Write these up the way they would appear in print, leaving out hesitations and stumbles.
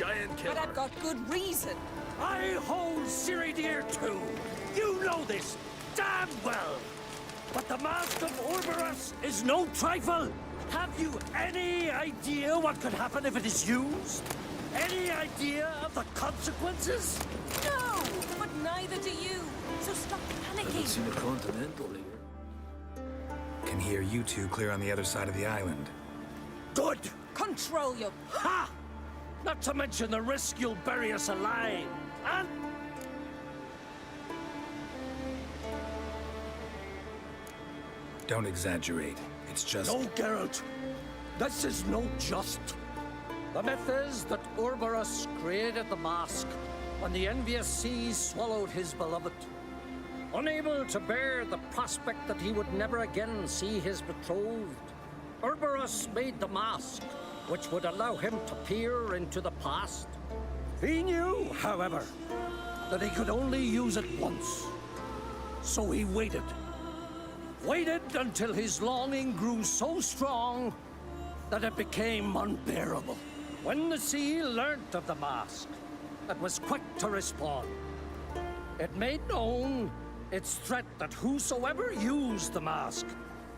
giant killer. But I've got good reason. I hold Ciri dear too. You know this damn well. But the Mask of Urberus is no trifle. Have you any idea what could happen if it is used? Any idea of the consequences? No, but neither do you. So stop Haven't panicking. seen a continental here. Can hear you two clear on the other side of the island. Good. Control your... Ha! Not to mention the risk you'll bury us alive. And... Don't exaggerate. It's just... No, Geralt. This is no just. The myth is that Urberus created the mask when the envious seas swallowed his beloved. Unable to bear the prospect that he would never again see his betrothed, Urberus made the mask, which would allow him to peer into the past. He knew, however, that he could only use it once. So he waited. Waited until his longing grew so strong that it became unbearable. When the sea learnt of the mask, it was quick to respond. It made known its threat that whosoever used the mask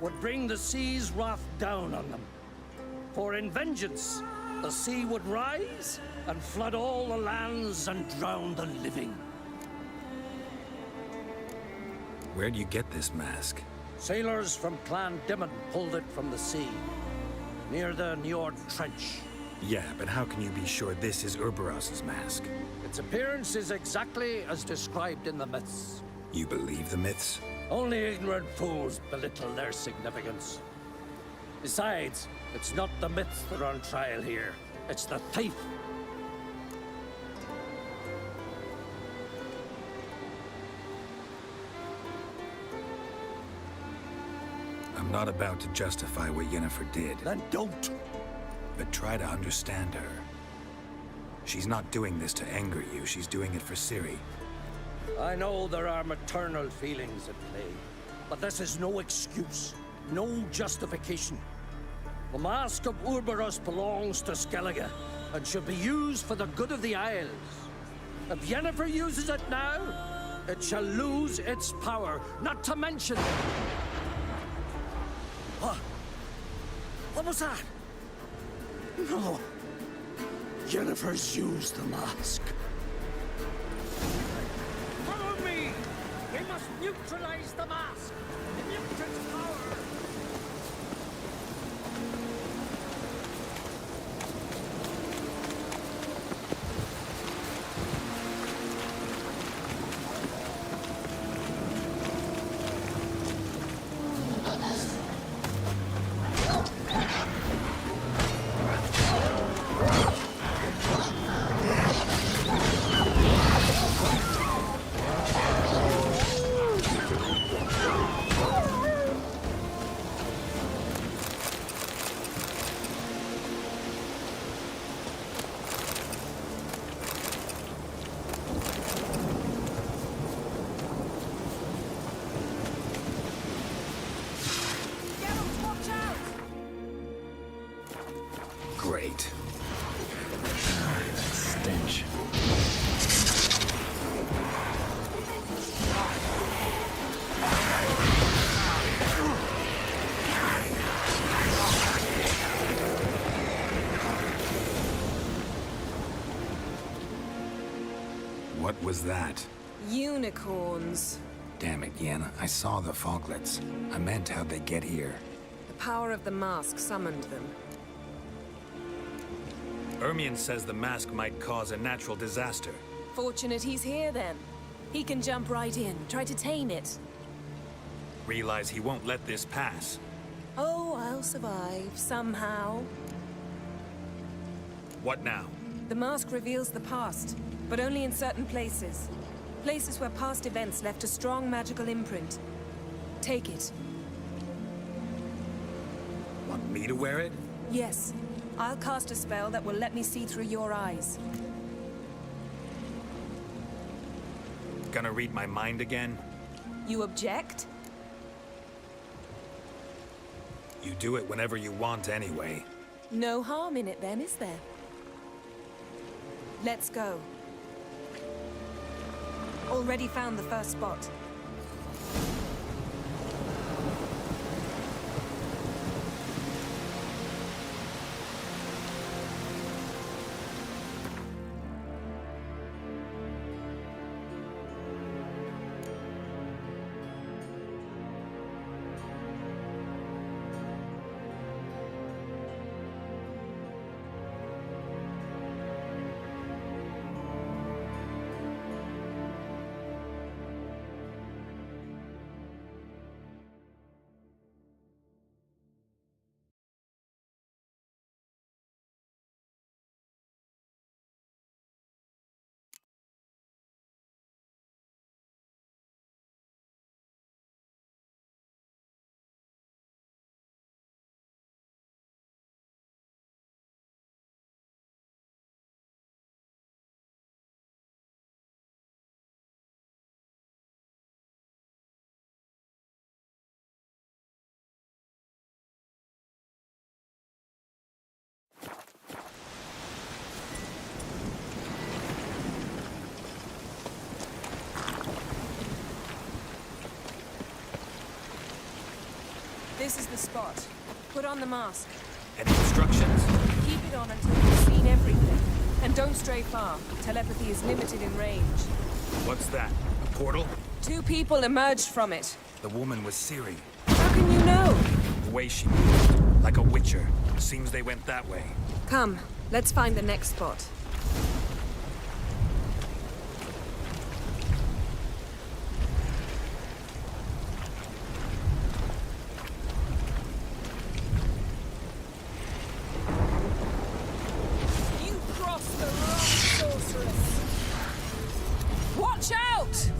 would bring the sea's wrath down on them. For in vengeance, the sea would rise and flood all the lands and drown the living. Where'd you get this mask? Sailors from Clan Dimon pulled it from the sea, near the Njord Trench. Yeah, but how can you be sure this is Urberos's mask? Its appearance is exactly as described in the myths. You believe the myths? Only ignorant fools belittle their significance. Besides, it's not the myths that are on trial here. It's the thief. I'm not about to justify what Yennefer did, Then don't. but try to understand her. She's not doing this to anger you, she's doing it for Ciri. I know there are maternal feelings at play, but this is no excuse, no justification. The Mask of Urberus belongs to Skellige, and should be used for the good of the Isles. If Yennefer uses it now, it shall lose its power, not to mention... What? What was that? No. Yennefer's used the mask. Follow me! We must neutralize the mask! Mute its power! Great. Stench. What was that? Unicorns. Damn it, Yen. I saw the foglets. I meant how'd they get here. The power of the mask summoned them. Ermion says the mask might cause a natural disaster. Fortunate he's here then. He can jump right in, try to tame it. Realize he won't let this pass. Oh, I'll survive, somehow. What now? The mask reveals the past, but only in certain places. Places where past events left a strong magical imprint. Take it. Want me to wear it? Yes. I'll cast a spell that will let me see through your eyes. Gonna read my mind again? You object? You do it whenever you want anyway. No harm in it then, is there? Let's go. Already found the first spot. This is the spot. Put on the mask. Any instructions? Keep it on until you've seen everything. And don't stray far. Telepathy is limited in range. What's that? A portal? 2 people emerged from it. The woman was Ciri. How can you know? The way she moved, like a witcher. Seems they went that way. Come, let's find the next spot. You crossed the wrong sorceress. Watch out!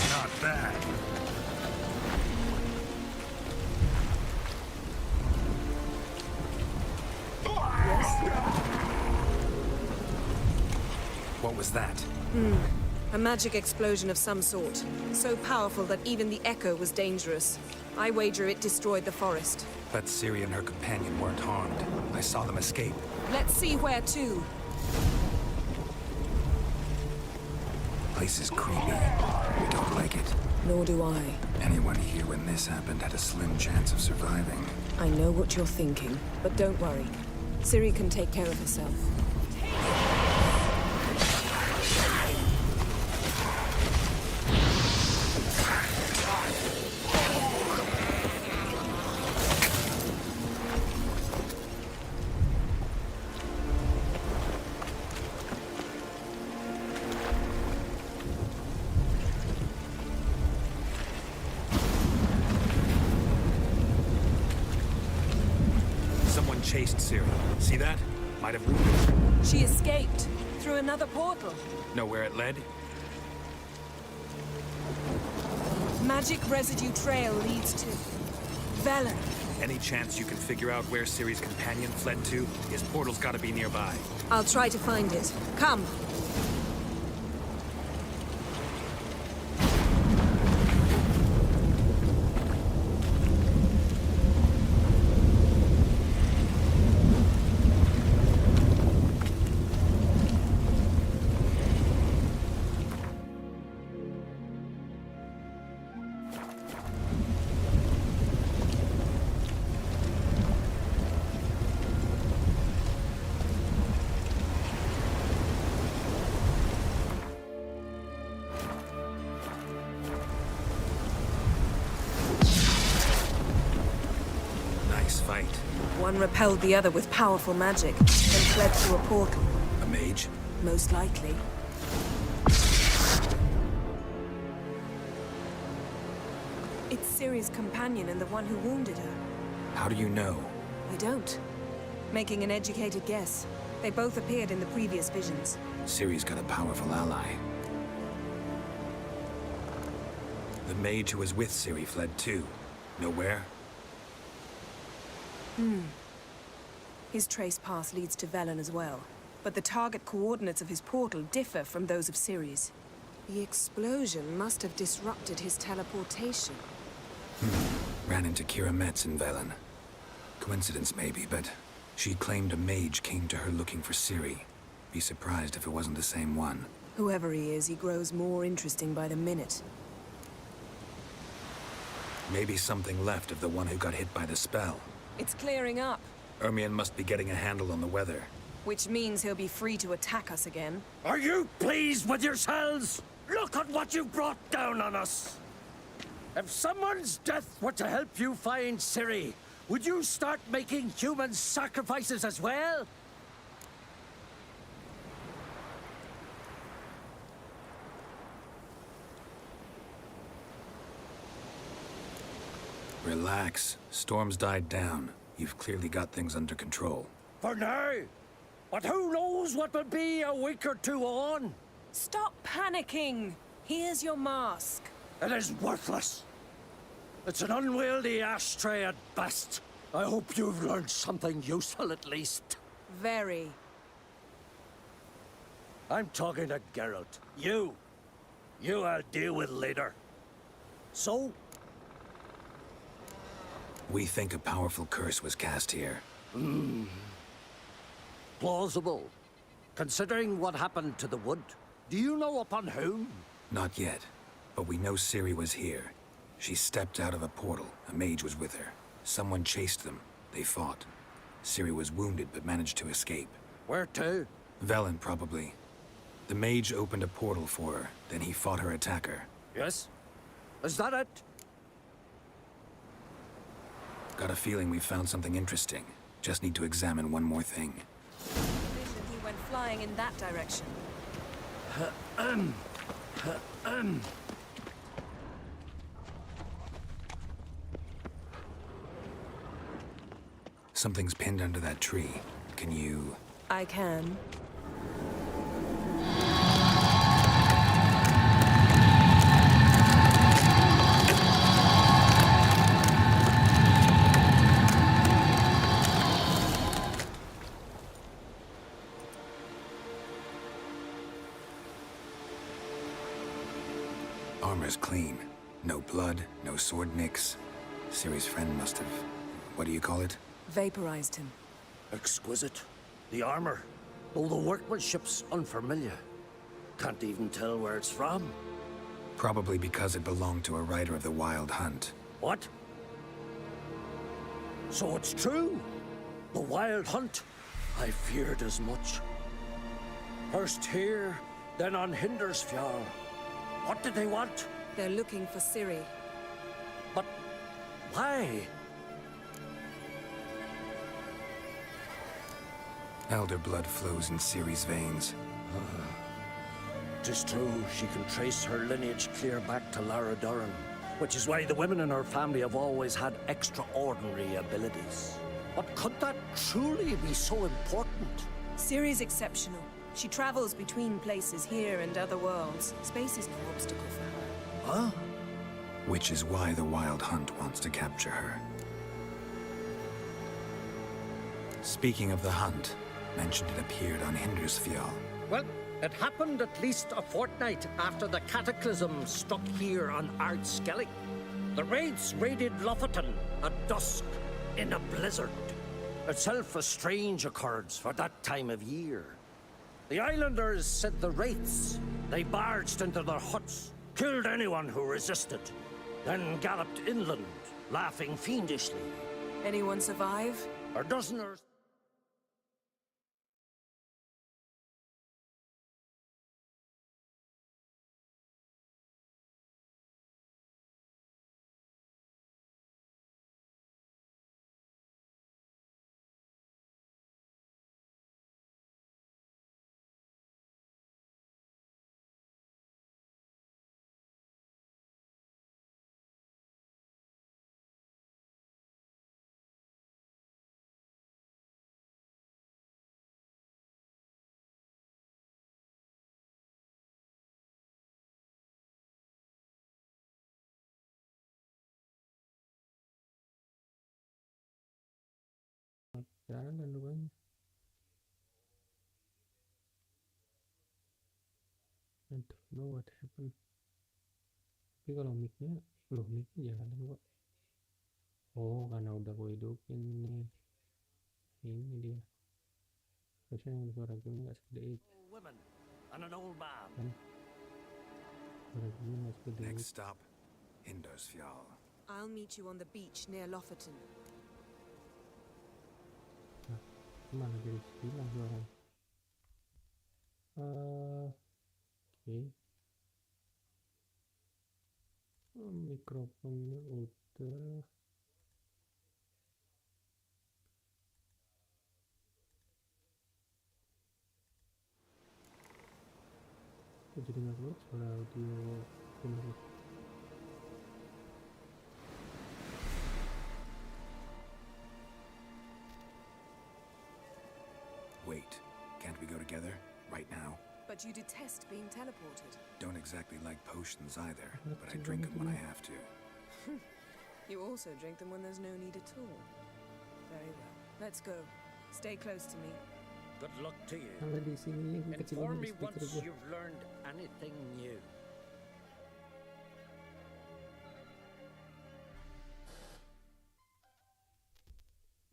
Not bad. What was that? A magic explosion of some sort. So powerful that even the echo was dangerous. I wager it destroyed the forest. But Ciri and her companion weren't harmed. I saw them escape. Let's see where to. Place is creepy. We don't like it. Nor do I. Anyone here when this happened had a slim chance of surviving. I know what you're thinking, but don't worry. Ciri can take care of herself. Someone chased Ciri. See that? Might have wounded her. She escaped through another portal. Know where it led? Magic residue trail leads to Velen. Any chance you can figure out where Ciri's companion fled to? His portal's gotta be nearby. I'll try to find it. Come. Fight. One repelled the other with powerful magic, then fled through a portal. A mage? Most likely. It's Ciri's companion and the one who wounded her. How do you know? I don't. Making an educated guess. They both appeared in the previous visions. Ciri's got a powerful ally. The mage who was with Ciri fled too. Know where? His trace path leads to Velen as well. But the target coordinates of his portal differ from those of Ciri's. The explosion must have disrupted his teleportation. Ran into Kira Metz in Velen. Coincidence maybe, but She claimed a mage came to her looking for Ciri. Be surprised if it wasn't the same one. Whoever he is, he grows more interesting by the minute. Maybe something left of the one who got hit by the spell. It's clearing up, Ermion must be getting a handle on the weather. which means he'll be free to attack us again. Are you pleased with yourselves? Look at what you brought down on us! If someone's death were to help you find Ciri, would you start making human sacrifices as well? Relax. Storm's died down. You've clearly got things under control. For now. But who knows what will be a week or two on? Stop panicking! Here's your mask. It is worthless. It's an unwieldy ashtray at best. I hope you've learned something useful at least. Very. I'm talking to Geralt. You I'll deal with later. So, We think a powerful curse was cast here. plausible. Considering what happened to the wood, do you know upon whom? Not yet, but we know Ciri was here. She stepped out of a portal. A mage was with her. Someone chased them. They fought. Ciri was wounded but managed to escape. Where to? Velen, probably. The mage opened a portal for her, then he fought her attacker. Yes? Is that it? Got a feeling we found something interesting. Just need to examine one more thing. Vision he went flying in that direction. Something's pinned under that tree. Can you... I can. Armor's clean. No blood, no sword nicks. Ciri's friend must have... what do you call it? Vaporized him. Exquisite. The armor, though the workmanship's unfamiliar. Can't even tell where it's from. Probably because it belonged to a rider of the Wild Hunt. What? So it's true? The Wild Hunt? I feared as much. First here, then on Hindersfjall. What did they want? They're looking for Ciri. But why? Elder blood flows in Ciri's veins. Tis true, she can trace her lineage clear back to Lara Duran, which is why the women in her family have always had extraordinary abilities. But could that truly be so important? Ciri's exceptional. She travels between places here and other worlds. Space is no obstacle for her. Huh? Which is why the Wild Hunt wants to capture her. Speaking of the hunt, mentioned it appeared on Hindersfjall. Well, it happened at least a fortnight after the cataclysm struck here on Ardskellig. The raids raided Lofoten at dusk in a blizzard. Itself a strange occurrence for that time of year. The islanders said the wraiths. They barged into their huts, killed anyone who resisted, then galloped inland, laughing fiendishly. Anyone survive? A dozen or Jalan dan lubangnya. I don't know what happened. Tapi kalau mic-nya, loh mic-nya jalan kok. Oh, karena udah gue hidupin nih. Ini dia. Harusnya suara game nggak segede itu women and an old man. kan. Suara game nggak segede Next itu. stop, Hindarsfjall. I'll meet you on the beach near Lofoten. Nah, kemana jadi hilang suaranya? Oke. Mikrofonnya udah. Kok jadi nggak keluar suara audio bener. Wait, can't we go together? Right now? But you detest being teleported. Don't exactly like potions either, but I drink them when I have to. You also drink them when there's no need at all. Very well. Let's go. Stay close to me. Good luck to you. Sampai di sini yang kecil Inform me banget speaker once gue. you've learned anything new.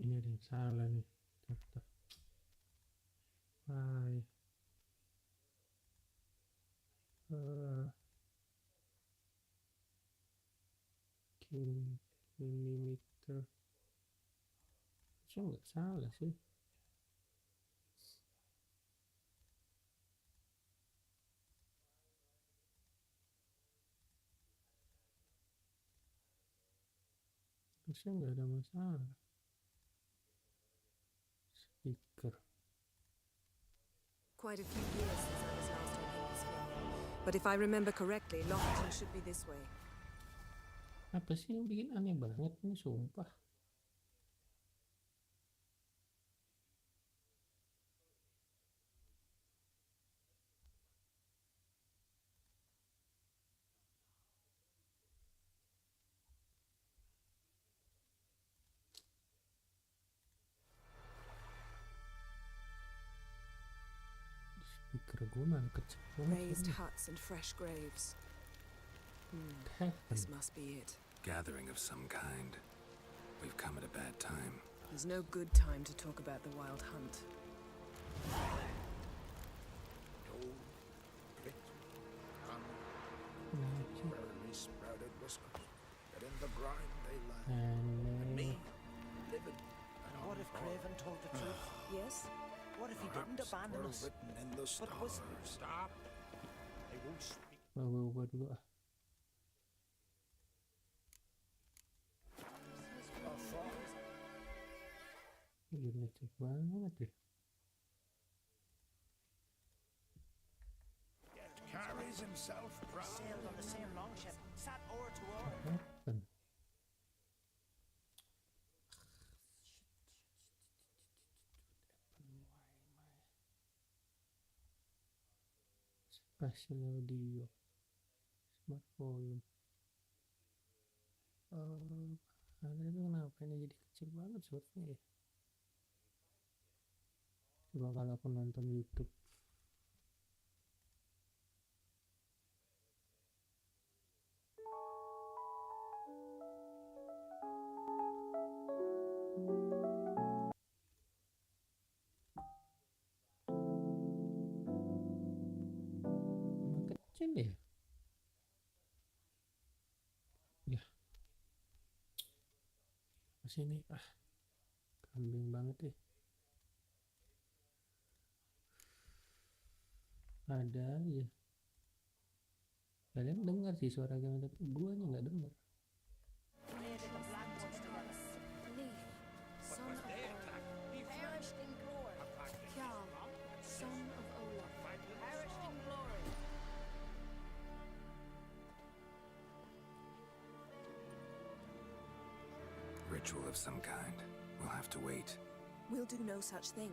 Ini ada yang salah nih. Bentar. Hai. Millimeter. Harusnya nggak salah sih. Harusnya nggak ada masalah. Speaker. Quite a few years since I was last on Hindarsfjall. But if I remember correctly, Lofoten should be this way. Apa sih yang bikin aneh banget ini, sumpah. Speaker gue malah kecil banget. Raised huts and fresh graves. This must be it. Gathering of some kind. We've come at a bad time. There's no good time to talk about the wild hunt. Gold, grit, and barely sprouted whiskers. But in the brine they lie. And me, living. What if Craven told the truth? Yes? What if he didn't Perhaps abandon were us? written in the But was- stars. Stop. They won't speak. Gue ubah dulu ah. Ini lecek banget deh. Yet carries himself proud. Sailed on the same longship, sat oar to oar. Happen. Spatial audio, smart volume. Ada itu kenapa ini jadi kecil banget suaranya ya? Coba kalau aku nonton YouTube. Emang kecil ya? Ya. Masih ini kambing banget deh. Ada ya. Kalian dengar sih suara game tapi gue nya nggak dengar. Created the Black Ones together. Leif, son of Olaf, perished in glory. Kjarl, son of Olaf, perished in glory. Ritual of some kind. We'll have to wait. We'll do no such thing.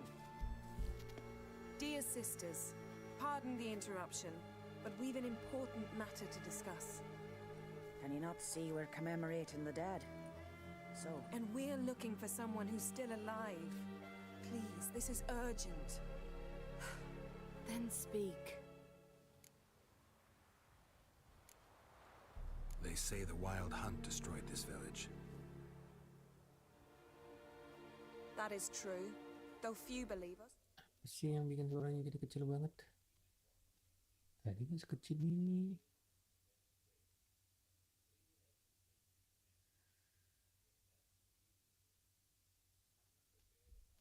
Dear sisters, pardon the interruption, but we've an important matter to discuss. Can you not see we're commemorating the dead? So, And we're looking for someone who's still alive. Please, this is urgent. Then speak. They say the wild hunt destroyed this village. That is true, though few believe us. sih yang bikin suaranya jadi kecil banget? Tadi kan sekecil ini.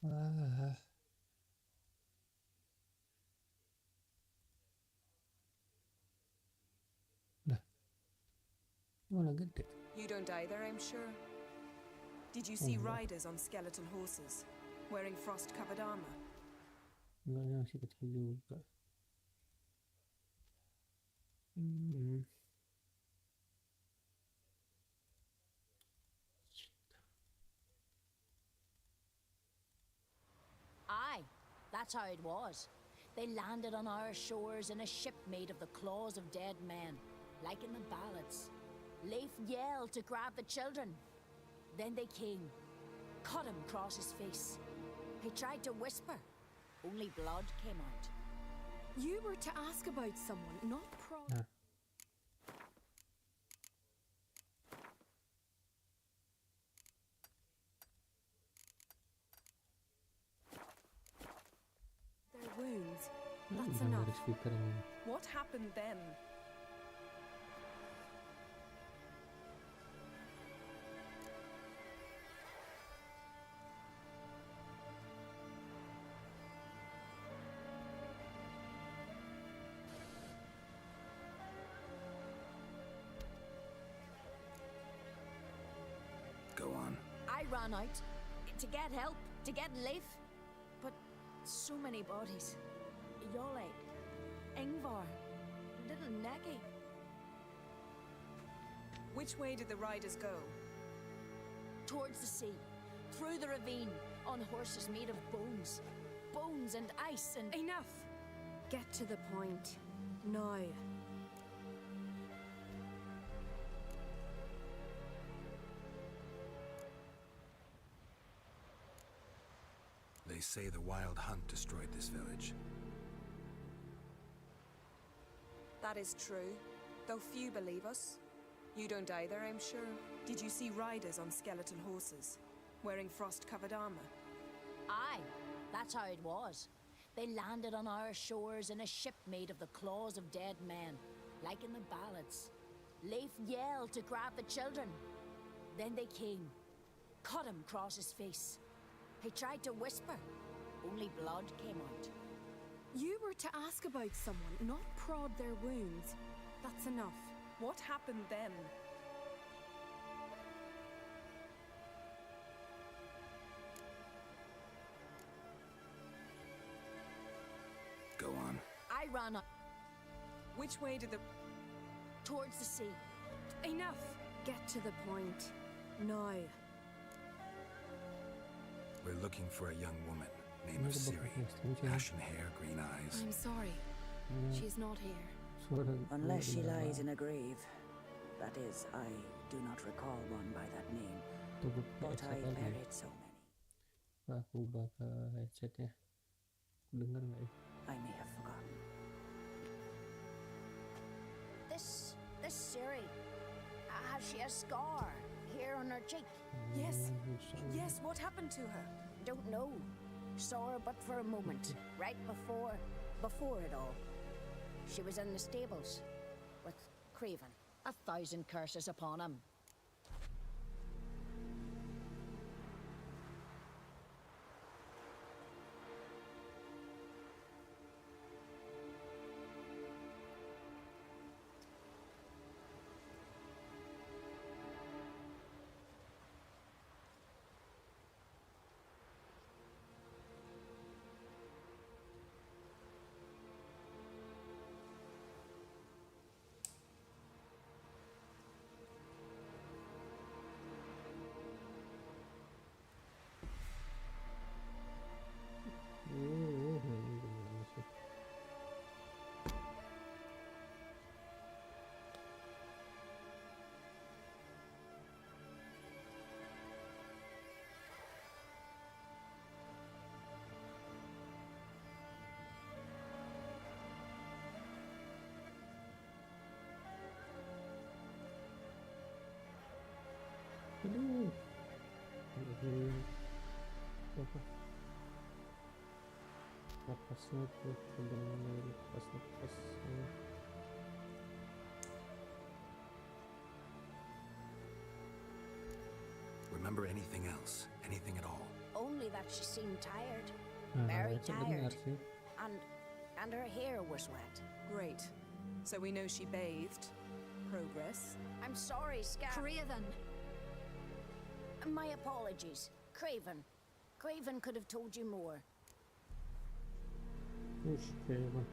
Ah, lah, malah gede. You don't either, I'm sure. Did you Oh, see enggak. riders on skeletal horses, wearing frost-covered armor? Enggak, yang masih kecil juga. Hmm. Aye, that's how it was. They landed on our shores in a ship made of the claws of dead men, like in the ballads. Leif yelled to grab the children. Then they came, cut him across his face. He tried to whisper, only blood came out. You were to ask about someone, not Nah, Their wounds. nah, That's udah enough. dari speaker ini. What happened then? Go on. I ran out to get help, to get Leif. But so many bodies. Yole, Ingvar, little Necky. Which way did the riders go? Towards the sea, through the ravine, on horses made of bones. Bones and ice and... Enough! get to the point. Now. They say the Wild Hunt destroyed this village. That is true, though few believe us. You don't either, I'm sure. Did you see riders on skeletal horses, wearing frost-covered armor? Aye, that's how it was. They landed on our shores in a ship made of the claws of dead men, like in the ballads. Leif yelled to grab the children. Then they came, cut him across his face. He tried to whisper, only blood came out. You were to ask about someone, not prod their wounds. That's enough. What happened then? Go on. I ran up Which way did the... towards the sea. Enough! Get to the point. Now. We're looking for a young woman named Ini of Siri. kebak- Ashen hair, green eyes. I'm sorry. Hmm, She's not here. suara Unless she suara lies in a grave. That is, I do not recall one by that name. tubuh But I headset lagi. buried so many. Aku ubah ke headsetnya. Dengar nggak ya? I may have forgotten. This Siri, has she a scar here on her cheek? Yes. Hmm, Yes, what happened to her? Don't know. Saw her but for a moment, right before it all. She was in the stables with Craven. 1,000 curses upon him. ini gimana sih? Aduh. Apa? Kafasını kurtulun. Kafasını. Remember anything else? Anything at all? Only that she seemed tired. Ha, Very itu benar tired. sih. And her hair was wet. Great. So we know she bathed. Progress. I'm sorry, Scar. Craven! My apologies. Craven. Craven could have told you more. Ush, Craven.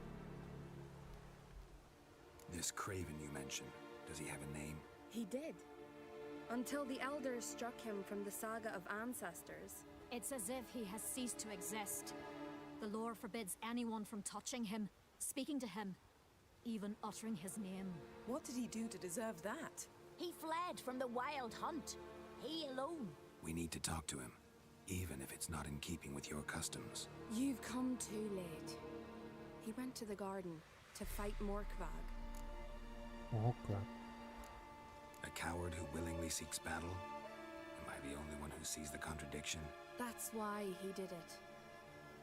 This Craven you mentioned, does he have a name? He did. Until the elders struck him from the saga of ancestors. It's as if he has ceased to exist. The lore forbids anyone from touching him, speaking to him, even uttering his name. What did he do to deserve that? He fled from the wild hunt. He alone. We need to talk to him, even if it's not in keeping with your customs. You've come too late. He went to the garden to fight Morkvag. Oh, crap. A coward who willingly seeks battle? Am I the only one who sees the contradiction? That's why he did it.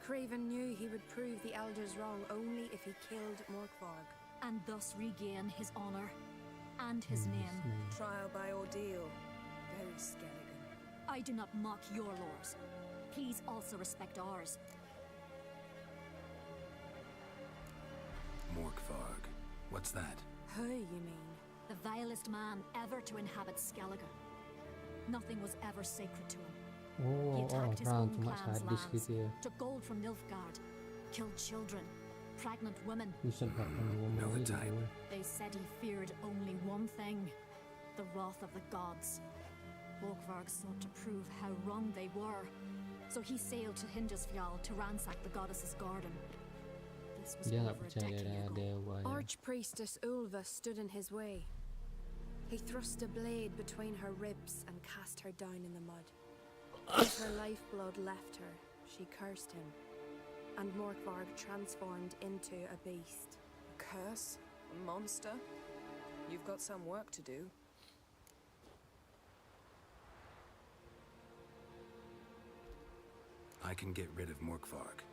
Craven knew he would prove the elders wrong only if he killed Morkvag. And thus regain his honor and his name. Trial by ordeal. Very Skelligan. I do not mock your laws. Please also respect ours. Morkvarg. What's that? Who, you mean? The vilest man ever to inhabit Skellige. Nothing was ever sacred to him. He attacked his own clan's lands, took gold from Nilfgaard, killed children, pregnant women. Know the type. They said he feared only one thing, the wrath of the gods. Morkvarg sought to prove how wrong they were, so he sailed to Hindisfjall to ransack the goddess's garden. This was over a decade ago. Archpriestess Ulva stood in his way. He thrust a blade between her ribs and cast her down in the mud. As her lifeblood left her, she cursed him, and Morkvarg transformed into a beast. A curse? A monster? You've got some work to do. I can get rid of Morkvarg.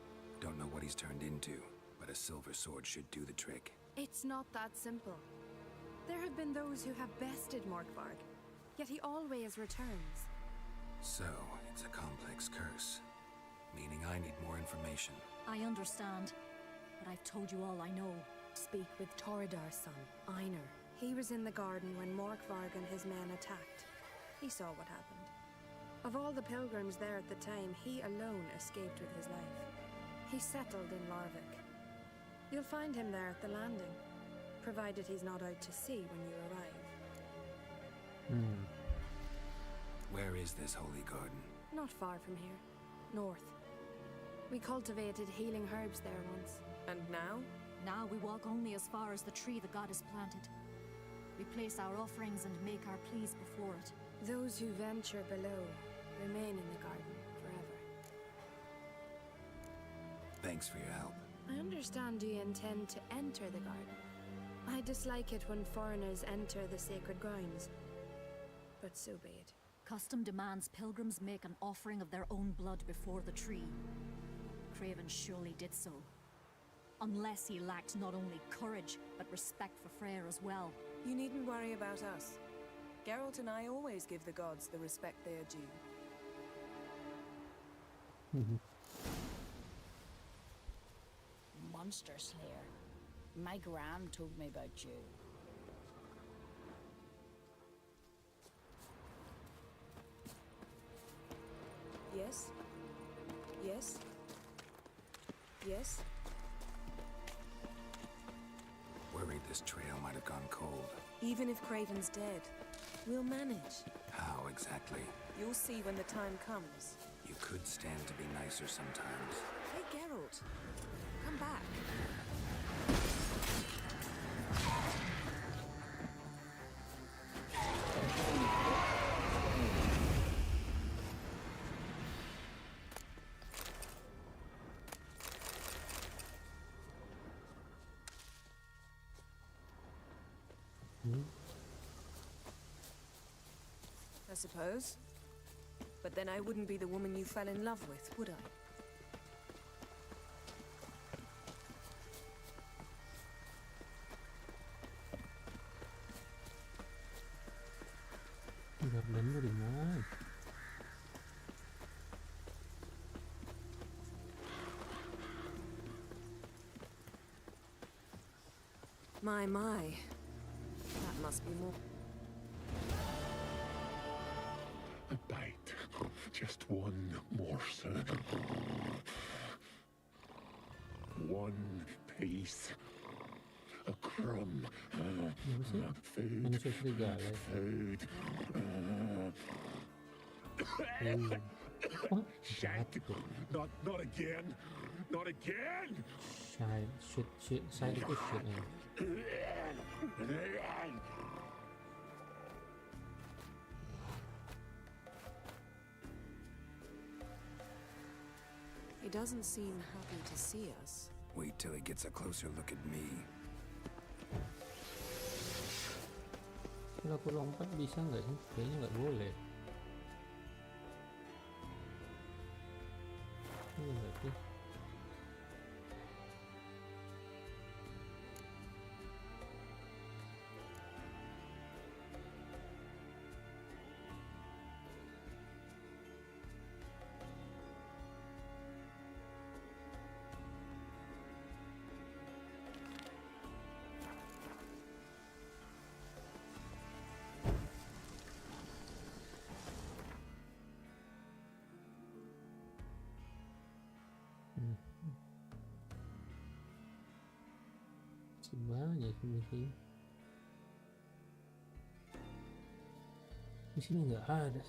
Don't know what he's turned into, but a silver sword should do the trick. It's not that simple. There have been those who have bested Morkvarg, yet he always returns. So, it's a complex curse, meaning I need more information. I understand, but I've told you all I know. Speak with Torridar's son, Einar. He was in the garden when Morkvarg and his men attacked. He saw what happened. Of all the pilgrims there at the time, he alone escaped with his life. He settled in Larvik. You'll find him there at the landing, provided he's not out to sea when you arrive. Where is this holy garden? Not far from here. North. We cultivated healing herbs there once. And now? Now we walk only as far as the tree the goddess planted. We place our offerings and make our pleas before it. Those who venture below remain in the garden forever. Thanks for your help. I understand you intend to enter the garden. I dislike it when foreigners enter the sacred grounds, but so be it. Custom demands pilgrims make an offering of their own blood before the tree. Craven surely did so. Unless he lacked not only courage, but respect for Freyr as well. You needn't worry about us. Geralt and I always give the gods the respect they are due. Monster Slayer. My gran told me about you. Yes? Yes? Yes? Worried this trail might have gone cold. Even if Craven's dead, we'll manage. How exactly? You'll see when the time comes. You could stand to be nicer sometimes. Hey, Geralt. Come back. I suppose. But then I wouldn't be the woman you fell in love with, would I? Garden lu di mana? My. That must be more. A bite. Just one morsel. One piece. A crumb. Apa sih? Food. Manusia serigala. Food. What? Shank. Not again. Not again. Shit. Side itu shit ya. He doesn't seem happy to see us. Wait till he gets a closer look at me. Kalau aku lompat bisa nggak sih? Kayaknya nggak boleh. Iya nggak sih? Banyak sih misinya. Di sini nggak ada.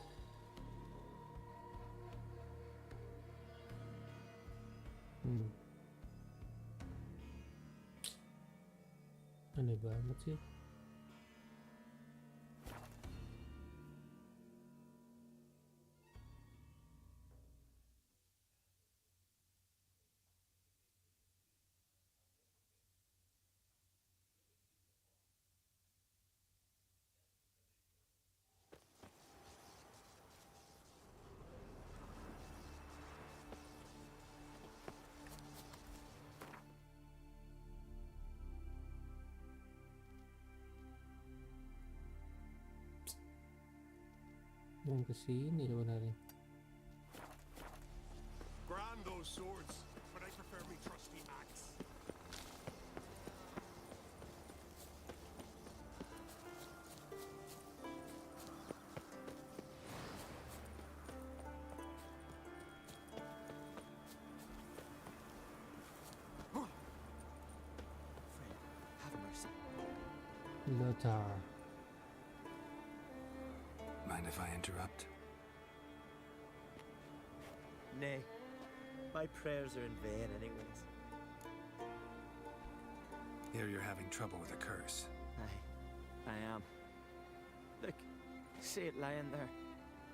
Aneh banget sih. Yang kesini sebenarnya. Grand those swords, but I prefer me trusty axe. Have mercy. Lothar. Mind if I interrupt? Nay, my prayers are in vain anyways. Here you're having trouble with a curse. I am. Look, see it lying there.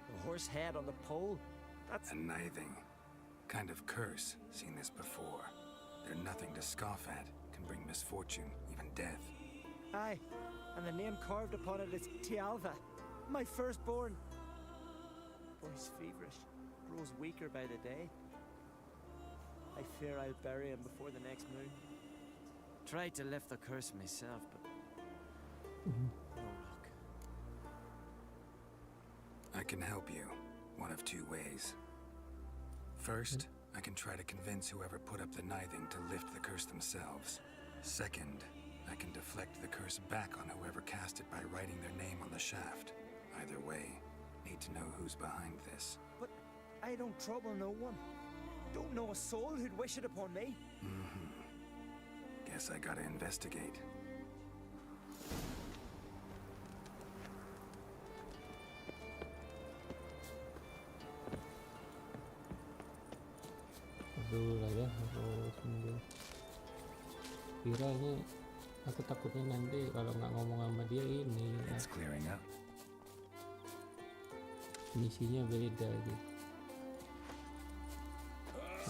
The horse head on the pole. That's... A nithing. Kind of curse. Seen this before. They're nothing to scoff at. Can bring misfortune, even death. Aye, and the name carved upon it is Tialva, my firstborn. Boy's feverish, grows weaker by the day. I fear I'll bury him before the next moon. Tried to lift the curse myself, but no luck. I can help you. One of two ways. First, I can try to convince whoever put up the nithing to lift the curse themselves. Second, I can deflect the curse back on whoever cast it by writing their name on the shaft. Either way, need to know who's behind this. But I don't trouble no one. Don't know a soul who'd wish it upon me. Guess I gotta investigate. Dulu lah ya, harus nunggu. Kira ini, aku takutnya nanti kalau nggak ngomong sama dia ini ya, It's clearing up. misinya beda gitu.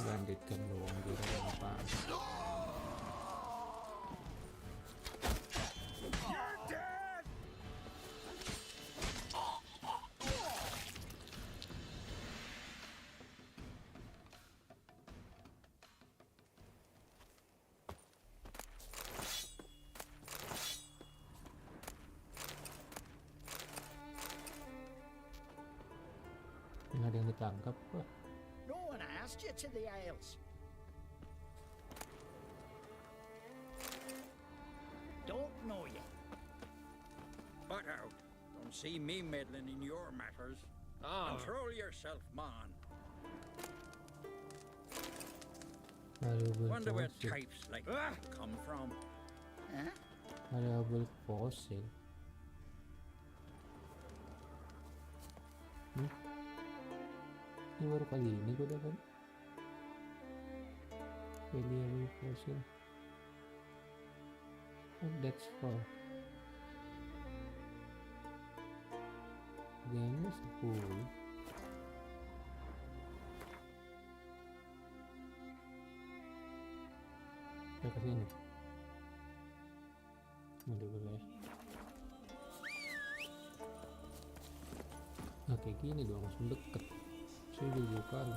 Banditkan doang gitu apa? ditangkap. Wah, No one asked you to the Isles. Don't know you. Butt out. Don't see me meddling in your matters. Control yourself, man. valuable Wonder where fossil. types like that come from. Huh? Valuable fossil. Ini baru kali ini gue dapat valuable fossil. Oh, that's for Gengnya 10. Kita kesini. Boleh. Nah kayak gini dong, langsung deket. Saya bukan.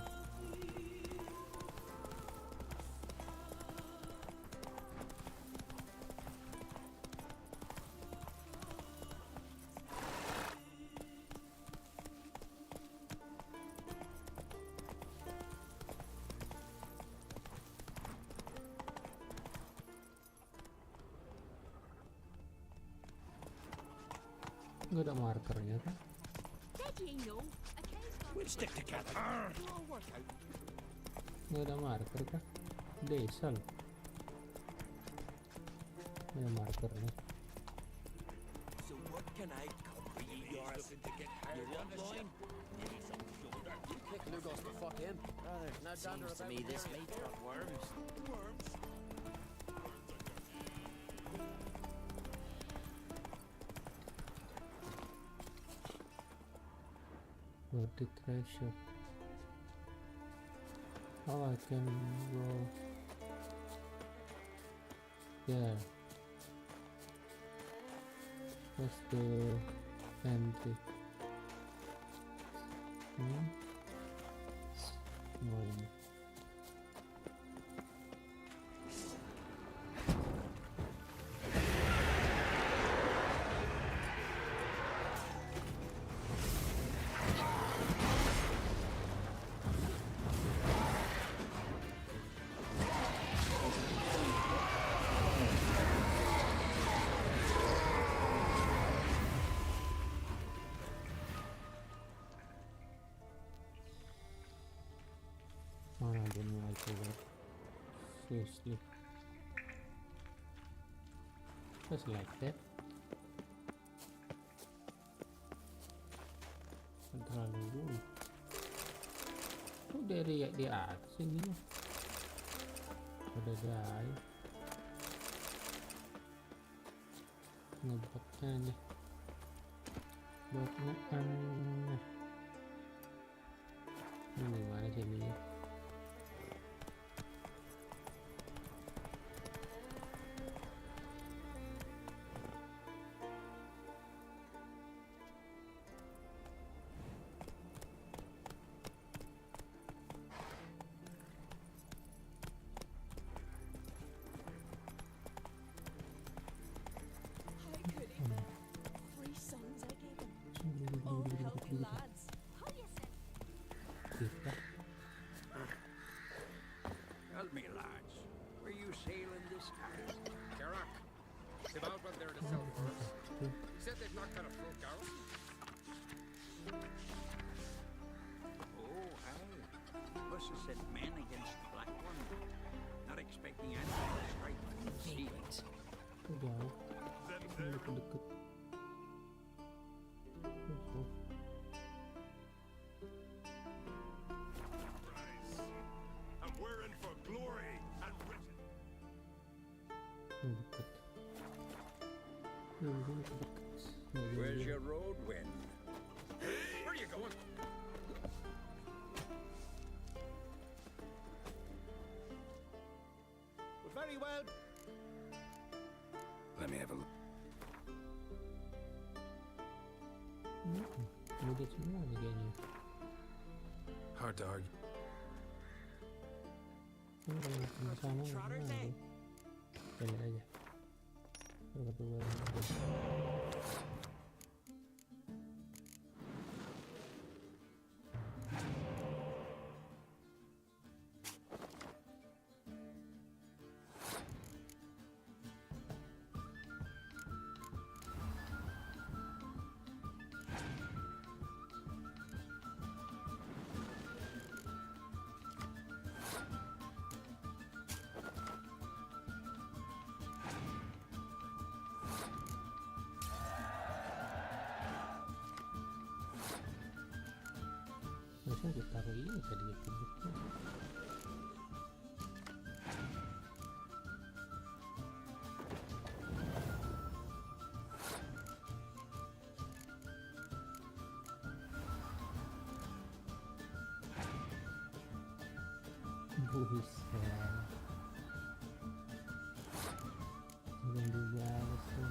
Nggak ada markernya kan? We'll stick together. We'll all work out. Nggak ada marker kah? Desa loh. Nggak ada markernya. So what can I cover you? You're looking to get hired on a ship. Maybe some shoulder. Kick Lugos the fuck in. Brother, Now Dander seems to about me the this area. mate's got worms. Worms. Where the treasure? Oh, I can go there. What's the entry? No. Oh, I don't know how to work. Seriously. Just like that. Terlalu dulu. Kok dari di atas ini loh. Udah dari ngebuatnya nih. Buat makan. Ini gimana sih ini? Tell me, lads, were you sailing this time? Garak, the boat went there to sell for us. He said they've not got a full garrison. Oh, aye. Must have sent men against the Black One. Not expecting anything to strike from the sea. Jauh. Deket-deket. And we're in for glory and riches. Deket. Deket. Where's your road wind? Where are you going? Well, very well. Let me have a look. Mudah semua nih kayaknya. Hard to argue. Kalau makan sama gimana tuh? Pilih aja. Berdua. Harusnya gue taruh ini tadi ya pinggirnya. Buset. Jangan dibahas tuh.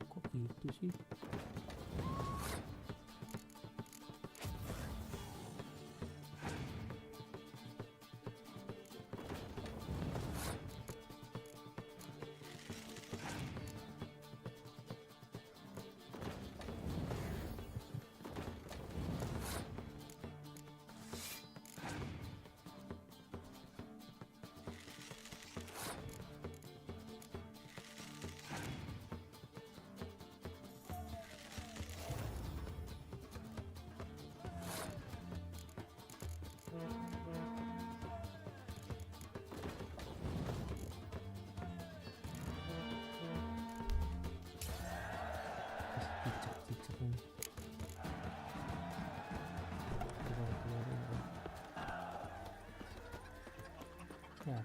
Kok gitu sih? Cicak-cicak ini. Keluar-keluarin deh. Ya,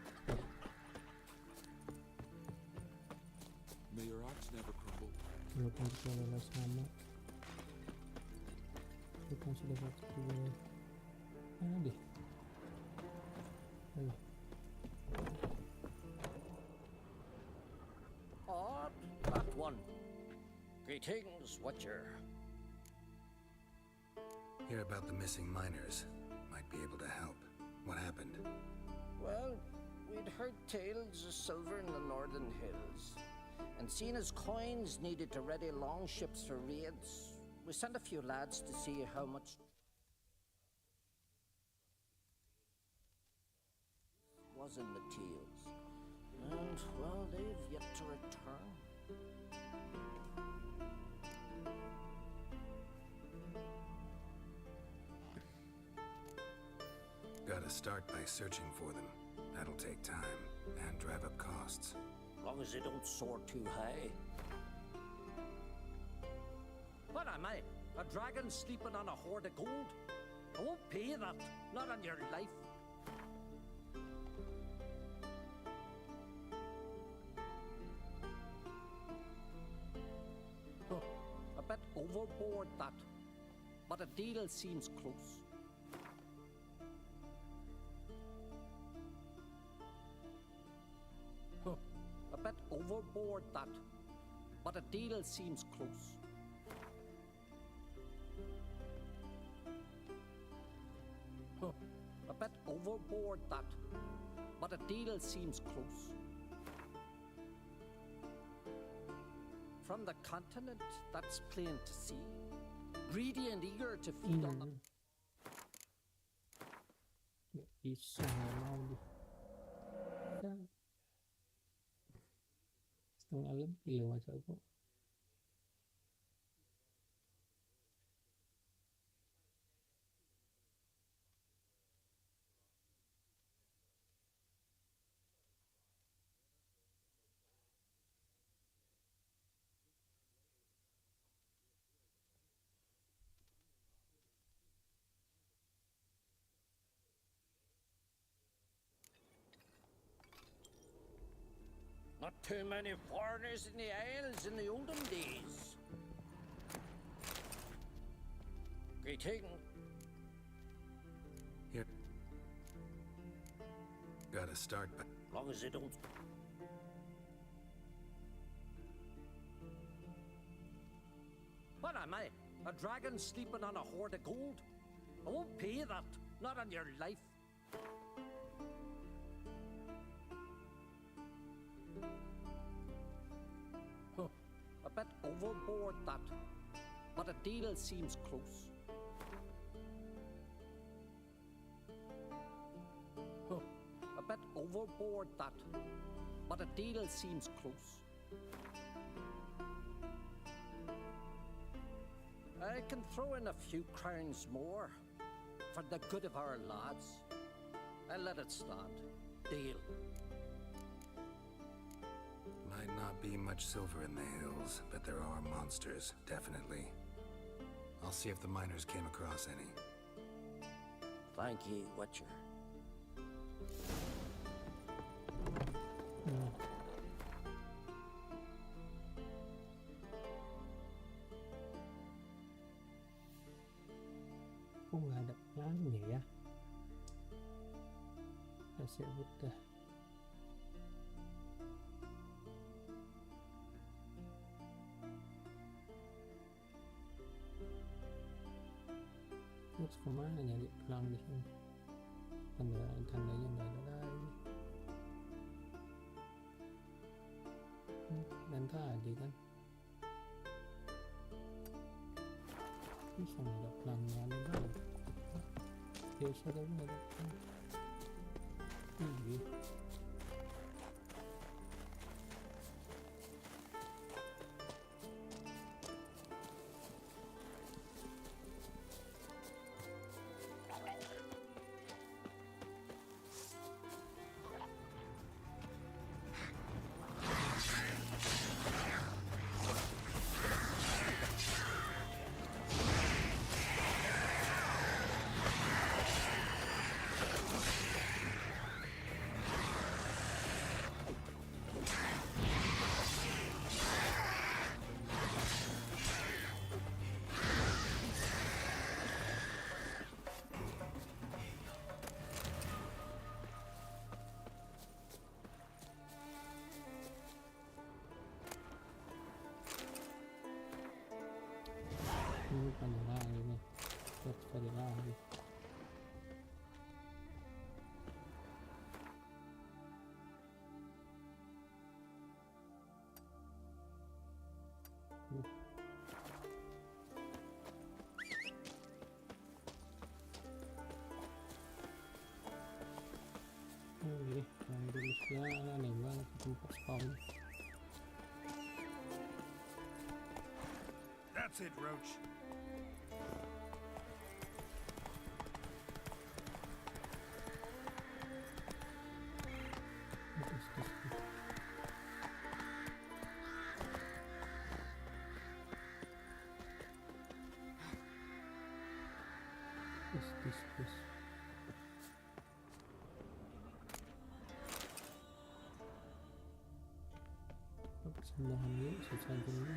May your ox never crumble. walaupun kita lolos sama, kita sudah waktu mana deh? Ayo. Odd, that one. Greetings, Watcher. Hear about the missing miners. Might be able to help. What happened? Well, we'd heard tales of silver in the northern hills, and seeing as coins needed to ready longships for raids, we sent a few lads to see how much was in the tales. And, well, they've yet to return. Gotta start by searching for them. That'll take time and drive up costs. Long as they don't soar too high. What am I? A dragon sleeping on a hoard of gold? I won't pay that. Not on your life. Huh, a bit overboard, that. But a deal seems close. A bit overboard, that. But a deal seems close. A bit overboard, that. But a deal seems close. From the continent, that's plain to see. Greedy and eager to feed on the... Nggak bisa, nggak mau deh. Ya. Setengah lebih loh masa aku. Not too many foreigners in the Isles in the olden days. Greeting. Here. Gotta start by... Long as they don't... What am I? A dragon sleeping on a hoard of gold? I won't pay that. Not on your life. bit overboard, that. But a deal seems close. A bit overboard, that. But a deal seems close. I can throw in a few crowns more for the good of our lads. I'll let it stand. Deal. Might not be much silver in the hills, but there are monsters, definitely. I'll see if the miners came across any. Thank you, Witcher. Kok nggak ada plannya ya? Hasil udah. Terus kemana nyari pelang di sini? Tandanya nggak ada lagi. Dan tadi kan. Bisa nggak ada pelangnya aneh banget. Biasa tapi nggak ada pelang. Iya. Ini panjang lagi nih, lihat sekali lagi. Ini yang dulu sialan nih banget tempat spawn. That's it, Roach. This. Apa sebelahan ini susah dulu.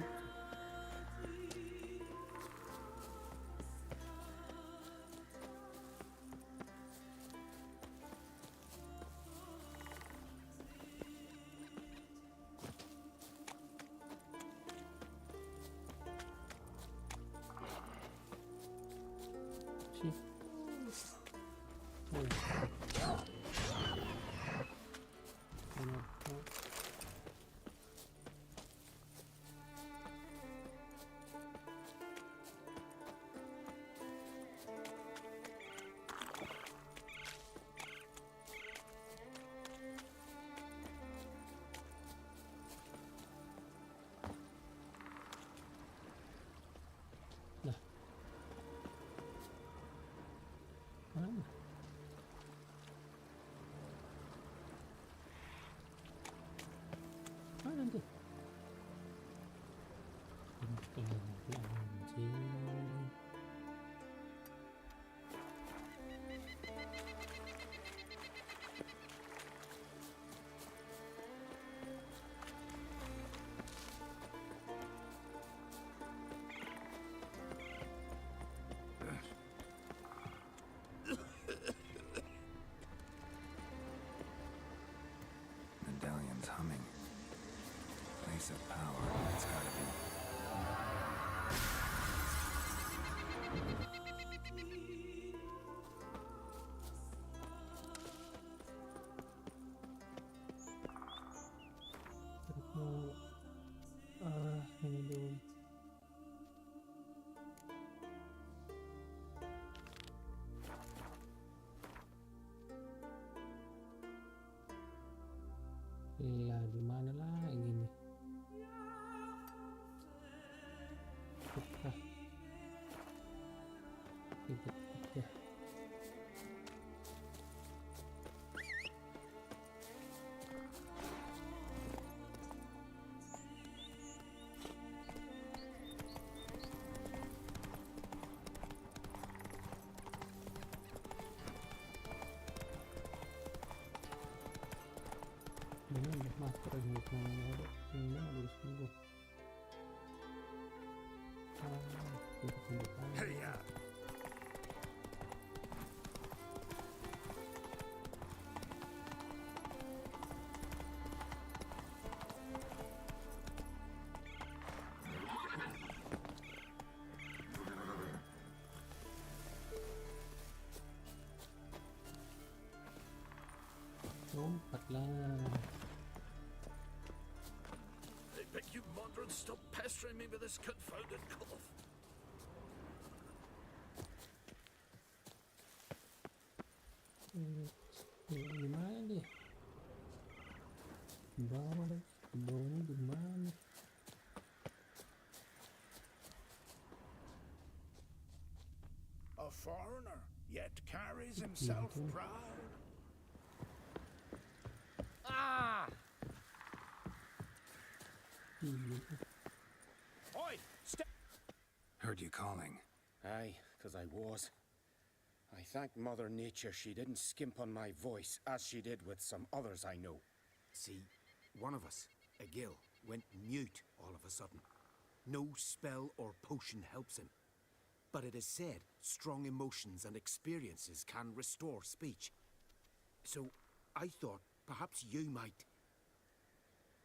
Mana tuh? Anjing. Medallion's humming. Place of power, it's gotta be. Ini dulu. Gimana lah ini nih? Ribet ya. Ini master yang ada. Ini harus tunggu. Hey-ya! Lompat lah. I beg you, Modern, stop pestering me with this confounded cough. Gimana nih? Bawahnya gimana? A foreigner, yet carries himself proud. Ah! Oi, step! Heard you calling. Aye, 'cause I was. I thank Mother Nature she didn't skimp on my voice, as she did with some others I know. See, one of us, a gill, went mute all of a sudden. No spell or potion helps him. But it is said strong emotions and experiences can restore speech. So I thought perhaps you might...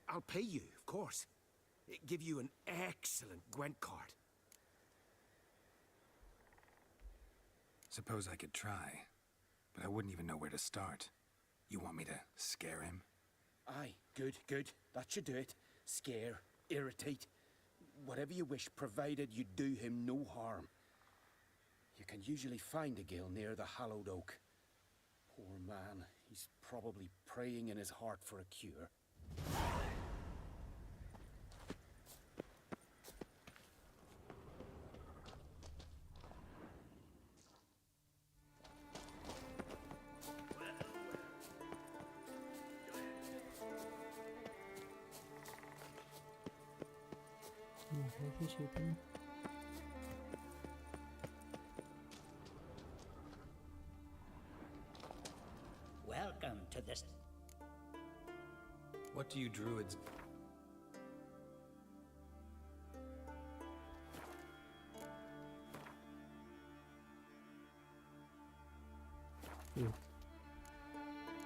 I'll pay you, of course. Give you an excellent Gwent card. Suppose I could try, but I wouldn't even know where to start. You want me to scare him? Aye, good, good. That should do it. Scare, irritate, whatever you wish, provided you do him no harm. You can usually find a gill near the hallowed oak. Poor man, he's probably praying in his heart for a cure. Welcome to this. What do you druids...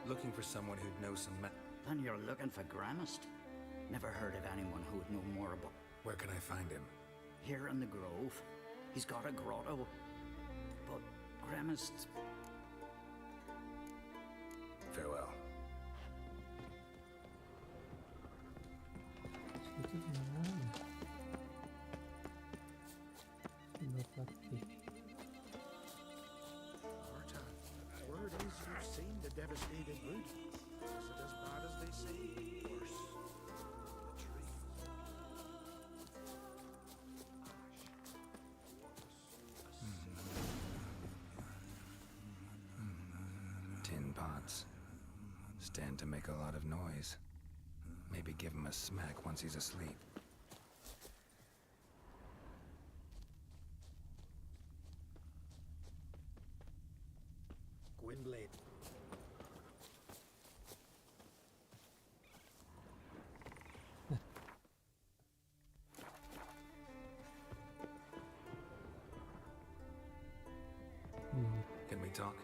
Looking for someone who'd know some And you're looking for Gramist? Never heard of anyone who would know more about... Where can I find him? Here in the Grove. He's got a grotto. But Gramist... Farewell. Marta, word is you've seen the devastated route. Is it as bad as they say? Worse. The trees. Tin pots. Stand to make a lot of noise. Maybe give him a smack once he's asleep. Gwynblade. Can we talk?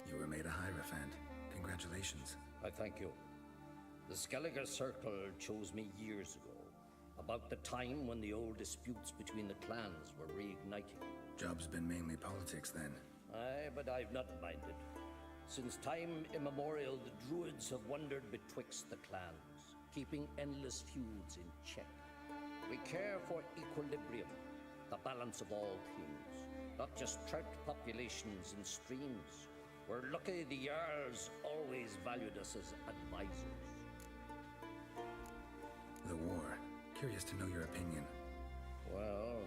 You were made a Hierophant. Congratulations. I thank you. The Skelliger Circle chose me years ago, about the time when the old disputes between the clans were reigniting. Job's been mainly politics then. Aye, but I've not minded. Since time immemorial, the Druids have wandered betwixt the clans, keeping endless feuds in check. We care for equilibrium, the balance of all things, not just trout populations and streams, We're lucky the Jarls always valued us as advisors. The war. Curious to know your opinion. Well,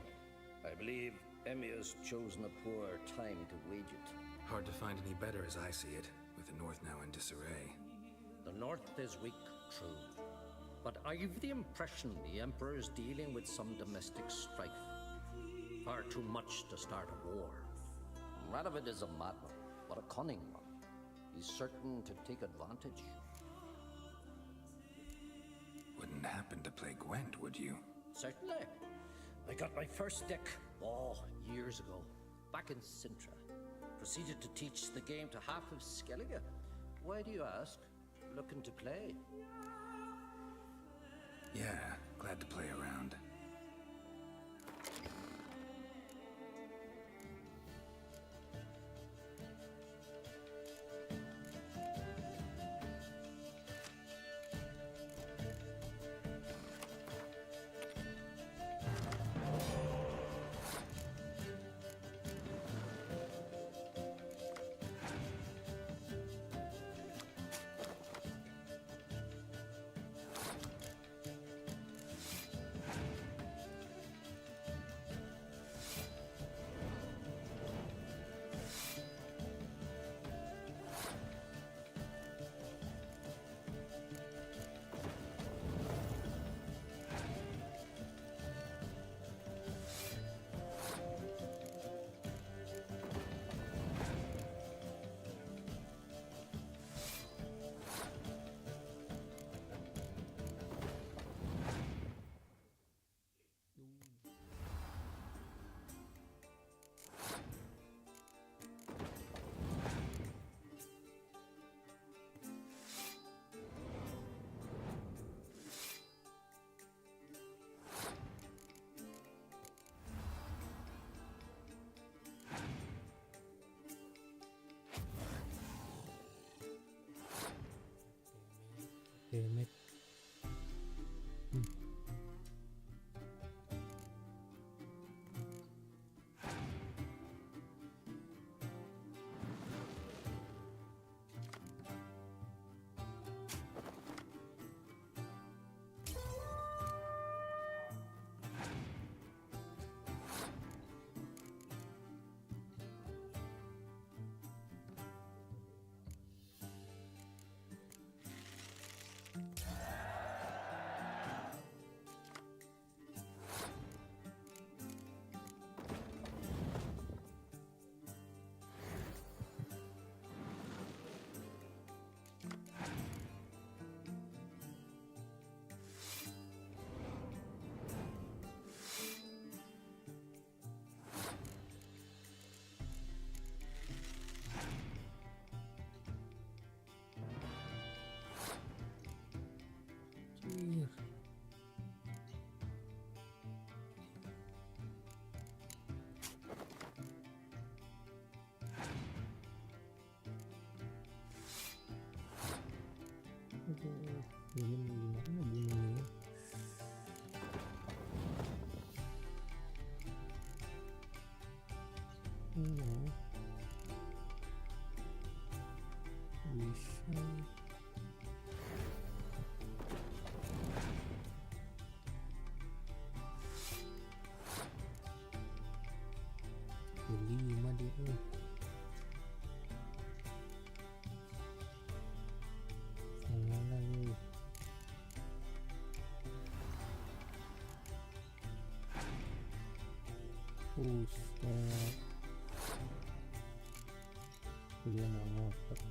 I believe Emmir's chosen a poor time to wage it. Hard to find any better as I see it, with the North now in disarray. The North is weak, true. But I've the impression the Emperor is dealing with some domestic strife. Far too much to start a war. Radovid is a madman, but a cunning one. He's certain to take advantage. Wouldn't happen to play Gwent, would you? Certainly. I got my first deck, years ago, back in Sintra. Proceeded to teach the game to half of Skellige. Why do you ask? Looking to play? Yeah, glad to play around. Damn it. Anjir. Aduh, ini gimana bunyinya? Bisa. Lima dia. Mana lagi? Ustaz. Dia mau ngotot.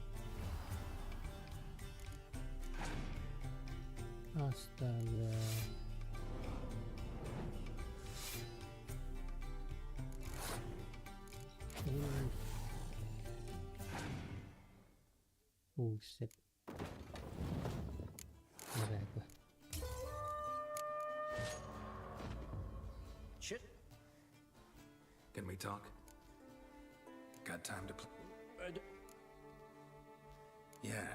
Astaga. Buset. Marah gua. Shit. Can we talk? Got time to play? Yeah.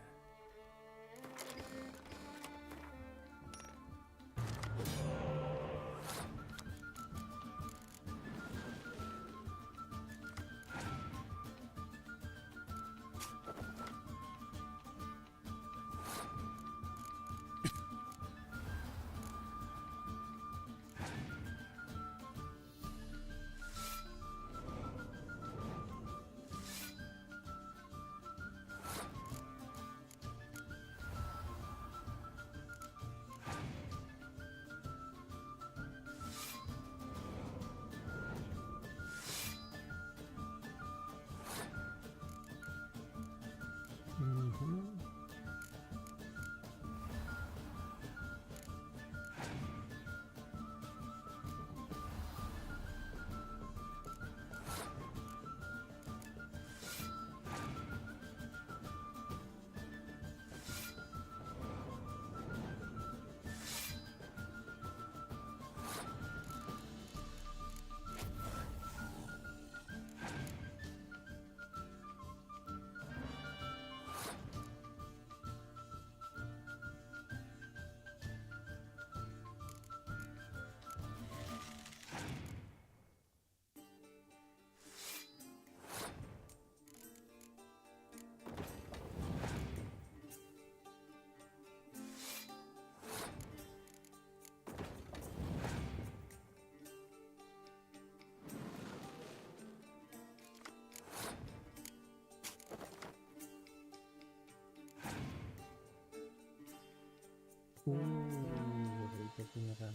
Ribet beneran.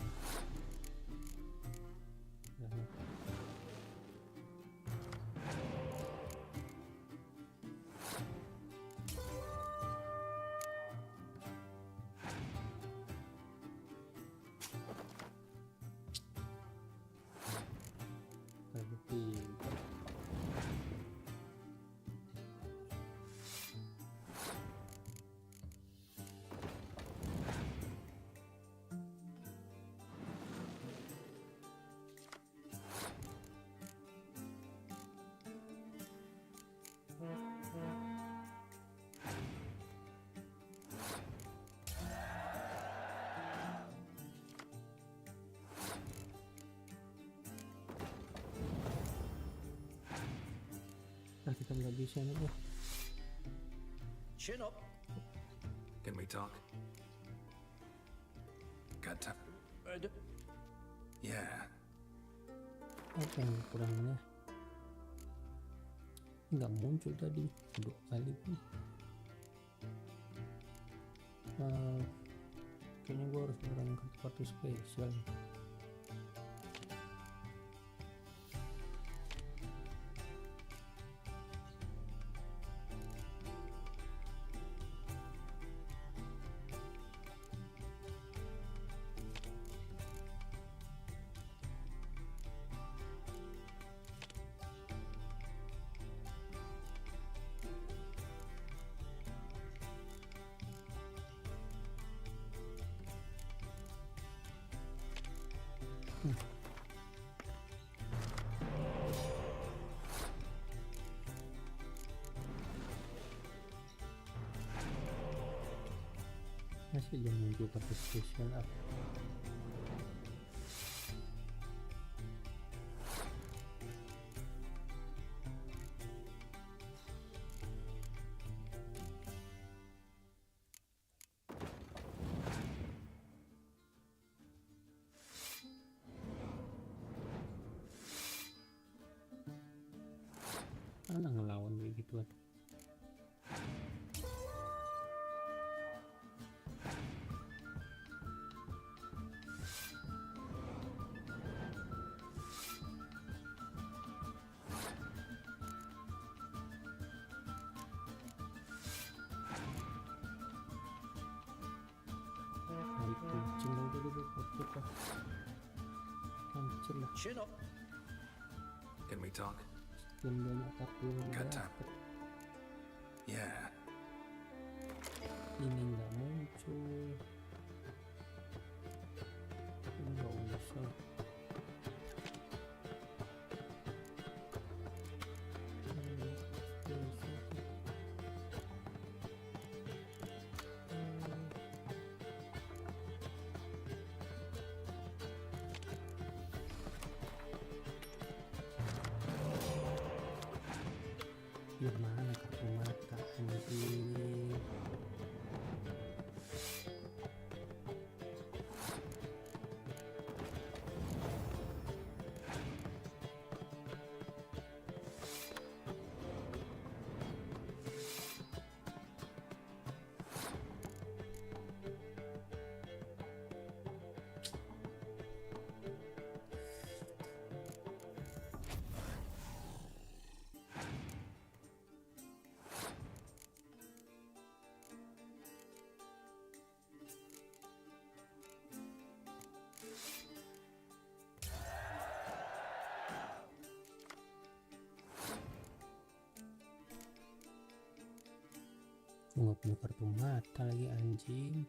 Nah. Kita nggak bisa nih. Chin up. Can we talk? Got time? Yeah. Apa yang kurangnya? Nggak muncul tadi 2 kali pun. Kayaknya gue harus ngurangin kartu spesial. Masih belum muncul kartu spesial up. Mana ngelawan kayak gituan. Chin up. Can we talk? Got time? Yeah. Ini nggak muncul. Nggak usah. Gimana kartu mata ini? Nggak punya kartu mata lagi anjing.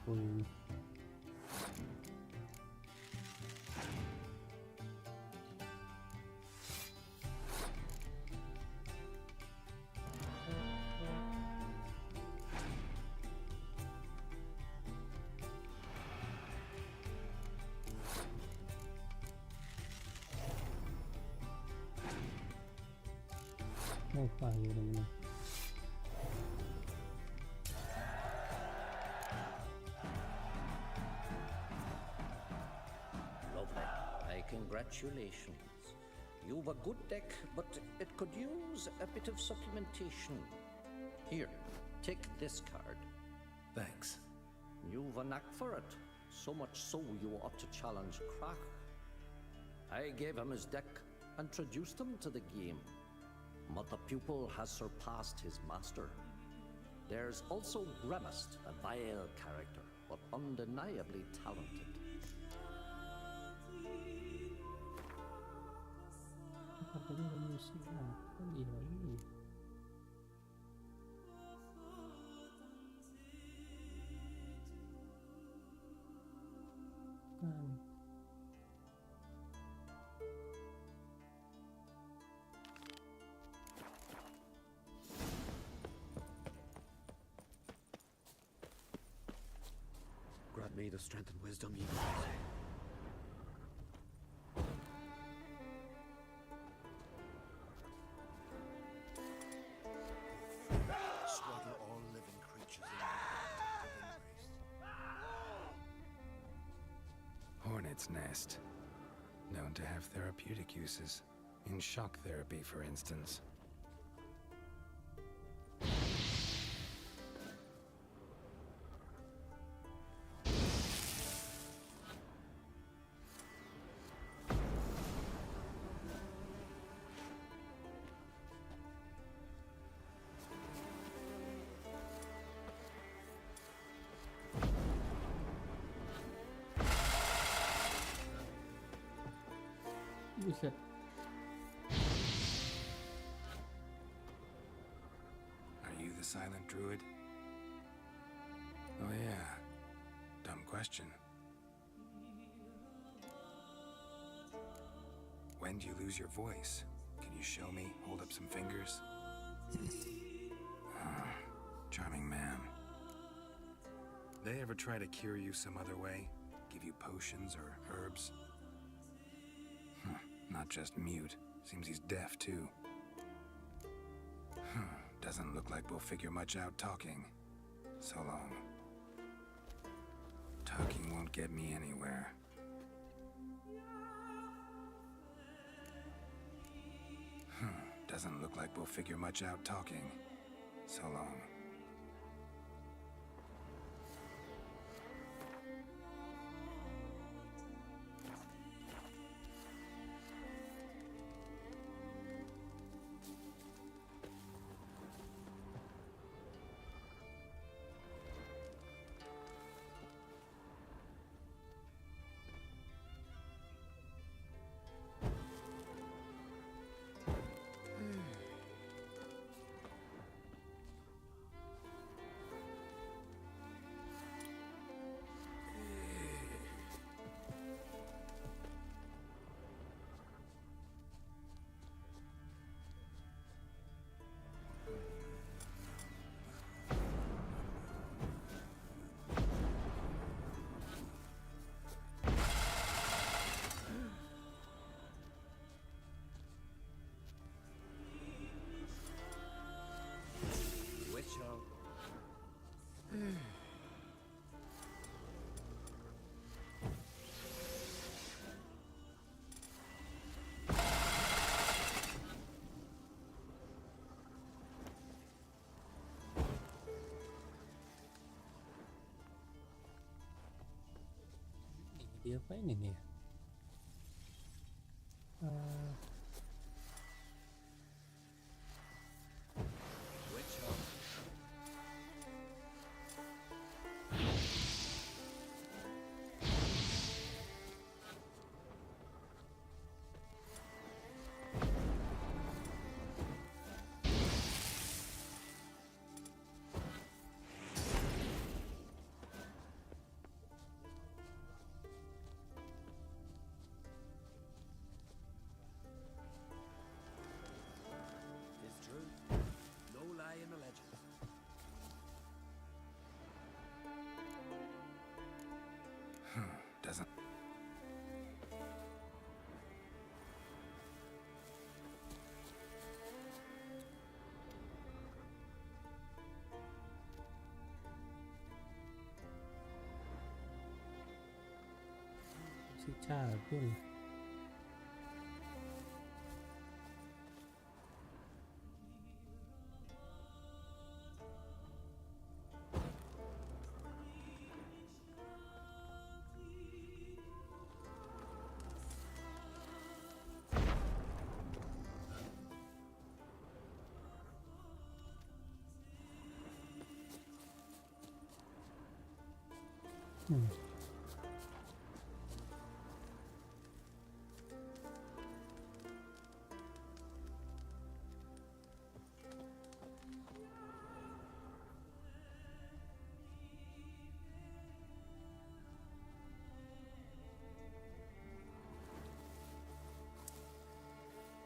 full. Oh, fire naman. Lovely. My congratulations. You've a good deck, but it could use a bit of supplementation. Here, take this card. Thanks. You've a knack for it. So much so you ought to challenge Krach. I gave him his deck, introduced him to the game. But the pupil has surpassed his master. There's also Grimaced, a vile character, but undeniably talented. Grant me the strength and wisdom you need. Slaughter all living creatures in the Hornet's nest. Known to have therapeutic uses. In shock therapy, for instance. Buset. Are you the silent druid? Oh yeah. Dumb question. When do you lose your voice? Can you show me? Hold up some fingers? Charming man. They ever try to cure you some other way? Give you potions or herbs? Not just mute. Seems he's deaf, too. Doesn't look like we'll figure much out talking. So long. Talking won't get me anywhere. Doesn't look like we'll figure much out talking. So long. Diapain ini ya? si Chagul.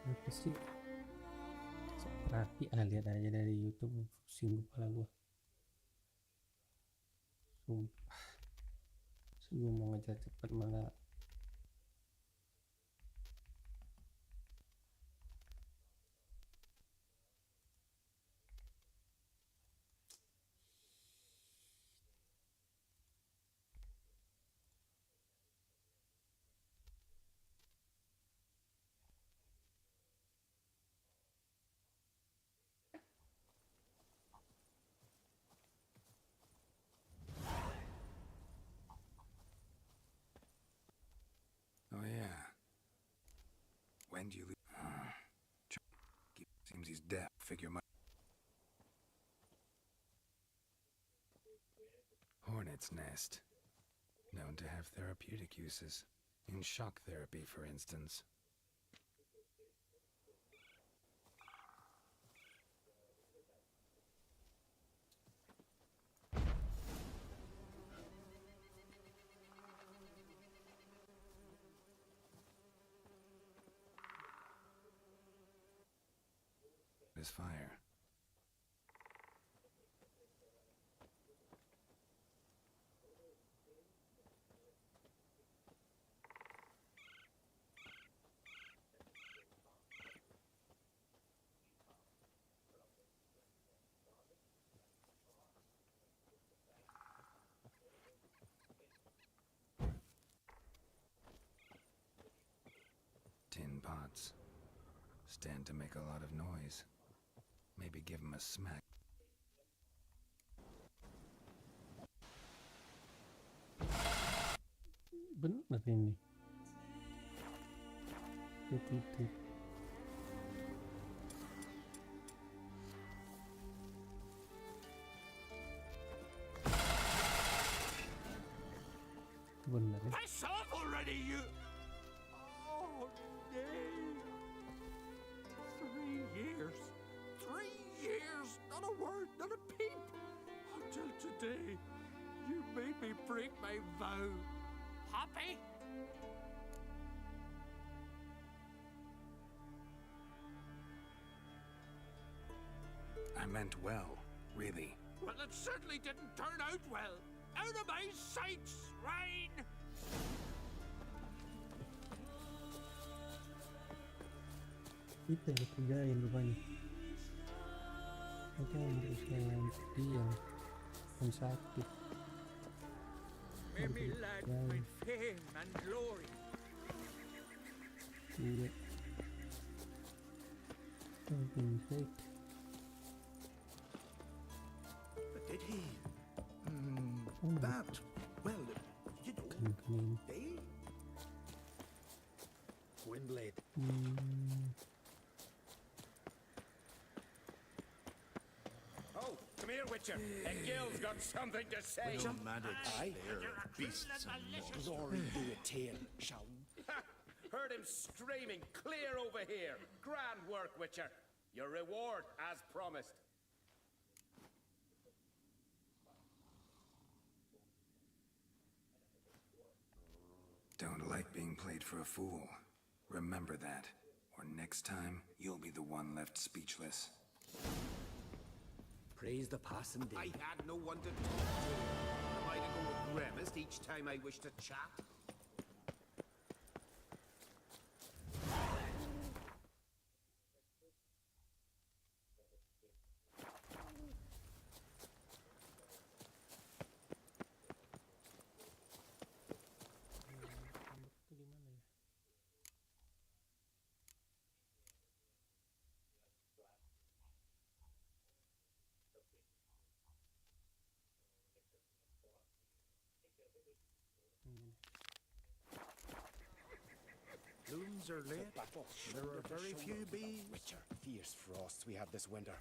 Apa sih? Rapi lihat aja dari YouTube, pusing kepala gua. Sumpah. Sebelum mau ngejar cepet malah Oh, yeah. When do you leave? Seems he's deaf. Figure my... Hornet's nest. Known to have therapeutic uses. In shock therapy, for instance. His fire. Tin pots. Stand to make a lot of noise. Maybe give him a smack. bener ini. Itu. Bener ya. Piss off already, you! Oh, no. 3 years. 3 years. Not a word, not a peep. Until today, you made me break my vow. Happy? I meant well, really. Well, it certainly didn't turn out well. Out of my sight, swine! Itu yang kerjain rupanya. Oke, untuk saya diam dan sakit. May me lad find fame and glory. Tidak. Something fake. But did he? That, well, you know, they? Gwynblade. Oh, come here, Witcher. Gil's got something to say. Aye, beasts and Glory do a tale, shall we? Heard him screaming clear over here. Grand work, Witcher. Your reward, as promised. Don't like being played for a fool. Remember that. Or next time, you'll be the one left speechless. praise the passing day. I had no one to talk to. Am I to go with grimaced each time I wish to chat? days are late. There are very few bees. Richard, fierce frosts we had this winter.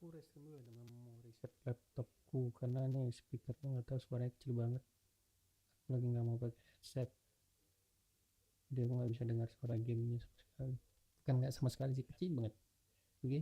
Aku rest dulu ya dengan mau reset laptopku karena nih speakernya nggak tahu suaranya kecil banget. Aku lagi nggak mau pakai headset, dia nggak bisa dengar suara gamenya sama sekali. Bukan nggak sama sekali sih, kecil banget. Oke.